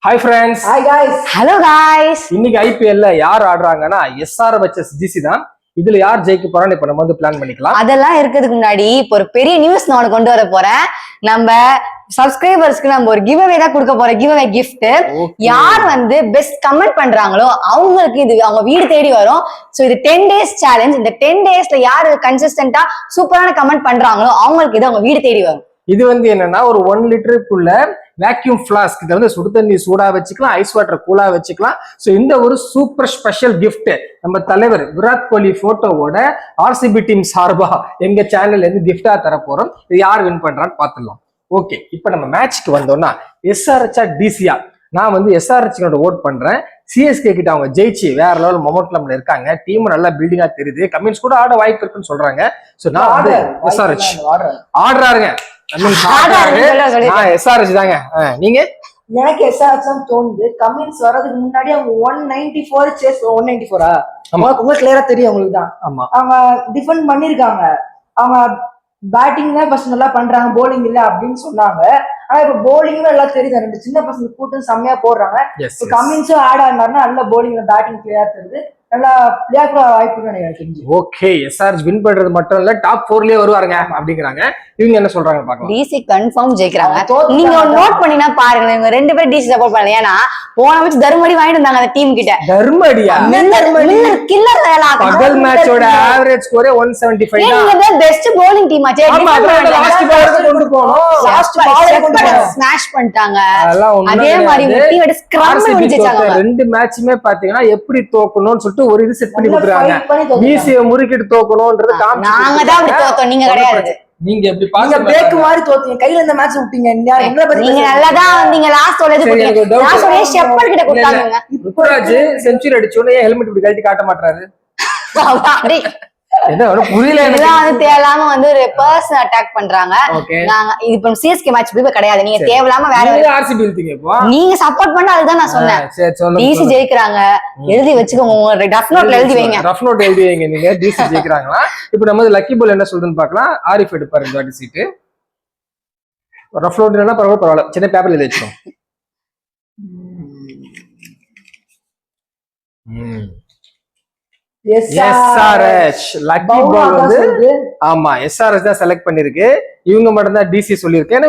Hi friends. Hi guys. Hello guys. இன்னைக்கு ஐபிஎல்ல யார் ஆடுறாங்கன்னா எஸ்ஆர் வச்சஸ் ஜிசி தான். இதுல யார் ஜெயிக்க போறான்னு இப்ப நம்ம வந்து பிளான் பண்ணிக்கலாம். அதெல்லாம் இருக்கிறதுக்கு முன்னாடி இப்போ ஒரு பெரிய நியூஸ் நான் உனக்கு கொண்டு வர போறேன். நம்ம சப்ஸ்கிரைபர்ஸ்க்கு நம்ம ஒரு கிவ் அவே தான் கொடுக்க போறோம். Give away gift. யார் வந்து பெஸ்ட் கமெண்ட் பண்றாங்களோ அவங்களுக்கு இது அவங்க வீடு தேடி வரும். சோ இது 10 days சேலஞ்ச். இந்த 10 daysல யாரு கன்சிஸ்டன்டா சூப்பரான கமெண்ட் பண்றாங்களோ அவங்களுக்கு இது அவங்க வீடு தேடி வரும். இது வந்து என்னன்னா ஒரு 1 லிட்டருக்குள்ள வேக்யூம் ஃபிளாஸ்க் இதை வந்து சுடு தண்ணி சூடா வச்சுக்கலாம், ஐஸ் வாட்டர் கூலா வச்சுக்கலாம். ஸோ இந்த ஒரு சூப்பர் ஸ்பெஷல் கிஃப்ட் நம்ம தலைவர் விராட் கோலி போட்டோவோட ஆர்சிபி டீம் சார்பா எங்க சேனல்ல இருந்து கிஃப்டா தர போறோம். இது யார் வின் பண்றான்னு பார்த்துடலாம். ஓகே, இப்போ நம்ம மேட்ச்க்கு வந்தோம்னா எஸ்ஆர்ஹெச்சா டிசியா? நான் வந்து எஸ்ஆர்ஹெச் ஓட் பண்றேன். சிஎஸ்கே கிட்ட அவங்க ஜெயிச்சு வேற லெவல் மொமெண்ட்ல இருக்காங்க. டீம் நல்லா பில்டிங்கா தெரியுது. கமின்ஸ் கூட ஆட வாய்ப்பு இருக்குன்னு சொல்றாங்க. ஸோ நான் வந்து எஸ்ஆர்ஹெச் ஆடுறாருங்க. எஸ்ஆர்ஹெச் தாங்க. நீங்க? எனக்கு எஸ்ஆர்ஹெச் தான் தோணுது. கமின்ஸ் வர்றதுக்கு முன்னாடி அவங்க 194 சேஸ் 194 உங்களுக்கு கிளியரா தெரியும். உங்களுக்கு தான் அவங்க டிஃபெண்ட் பண்ணிருக்காங்க. அவங்க பேட்டிங் தான் ஃபர்ஸ்ட் நல்லா பண்றாங்க, போலிங் இல்ல அப்படின்னு சொன்னாங்க. ஆனா இப்ப போலிங்ல எல்லாம் தெரியுது. 2 சின்ன பசங்க கூட்டம் செம்மையா போடுறாங்க. கமின்ஸும் ஆட் ஆனாருன்னா நல்ல போலிங்ல பேட்டிங் கிளியரா தெரியுது. நல்லா பிளேயர் வாய்ப்புன்னு எனக்கு தெரிஞ்சு. ஓகே, எஸ்ஆர்ஹெச் வின் பண்றது மட்டும் இல்ல டாப் 4லயே வருவாருங்க அப்படிங்கிறாங்க. இவங்க என்ன சொல்றாங்க பார்க்கலாம். டிசி கன்ஃபார்ம் ஜெயிக்கிறாங்க. நீங்க நோட் பண்ணினா பாருங்க, இவங்க 2 பேரும் டிசி சப்போர்ட் பண்ணல. ஏன்னா போன மேட்ச் தர்மடி வாங்கிட்டு வந்தாங்க அந்த டீம் கிட்ட. தர்மடியா? கில்லர் பகல் மேட்சோட ஆவரேஜ் ஸ்கோரே 175 தான். நீங்க தான் பெஸ்ட் bowling டீம் ஆச்சே. லாஸ்ட் பால் கொண்டு போனோம். லாஸ்ட் பால் ஸ்மாஷ் பண்ணிட்டாங்க. அதே மாதிரி டீமோட ஸ்கிரம் முடிச்சாங்க. 2 மேட்சுமே பாத்தீங்கன்னா எப்படி தோக்கணும்னு சொல்லிட்டு ஒரு இது செட் பண்ணி கொடுத்துறாங்க. பிசியை முறுக்கிட்டு தோக்கணும்ன்றது நாங்க தான் அப்படி தோத்தோம், நீங்க கிடையாது. நீங்க எப்படி பாருங்க, பிரேக் மாதிரி தோத்தீங்க. கையில இந்த மேட்ச் விட்டீங்க. நீங்க நல்லா தான் வந்தீங்க. லாஸ்ட் ஓவர் இது லாஸ்ட் ஓவர் ஷெப்பர்ட் கிட்ட கொடுத்தாங்க. ருத்ராஜ் செஞ்சுரி அடிச்ச உடனே ஹெல்மெட் இப்படி கழட்டி காட்ட மாட்டாரு. அப்படி என்ன புரியல. இதெல்லாம் வந்து தேவையில்லாம வந்து ஒரு பர்சனல் அட்டாக் பண்றாங்க. நாங்க இது இப்ப சிஎஸ்கே மேட்ச் போய் கிடையாது. நீங்க தேவையில்லாம வேற ஆர்சிபி இழுத்தீங்க. இப்போ நீங்க சப்போர்ட் பண்ண அதுதான் நான் சொன்னேன். டிசி ஜெயிக்கிறாங்க எழுதி வச்சுக்கோங்க. உங்க ரஃப் நோட்ல எழுதி வைங்க. ரஃப் நோட் எழுதி வைங்க. நீங்க டிசி ஜெயிக்கிறாங்களா? இப்போ நம்ம லக்கி பால் என்ன சொல்றதுன்னு பார்க்கலாம். ஆரிஃப் எடுப்பாரு இந்த வாட்டி சீட்டு. ரஃப் நோட் இல்லைன்னா பரவாயில்ல, சின்ன பேப்பர்ல எழுதி வச்சுக்கோங்க. எஸ்ஆர்ஹெச் லக்கி பால் வந்து ஆமா எஸ்ஆர்ஹெச் தான் செலக்ட் பண்ணிருக்கு. இவங்க மட்டும் தான் டிசி சொல்லியிருக்கு.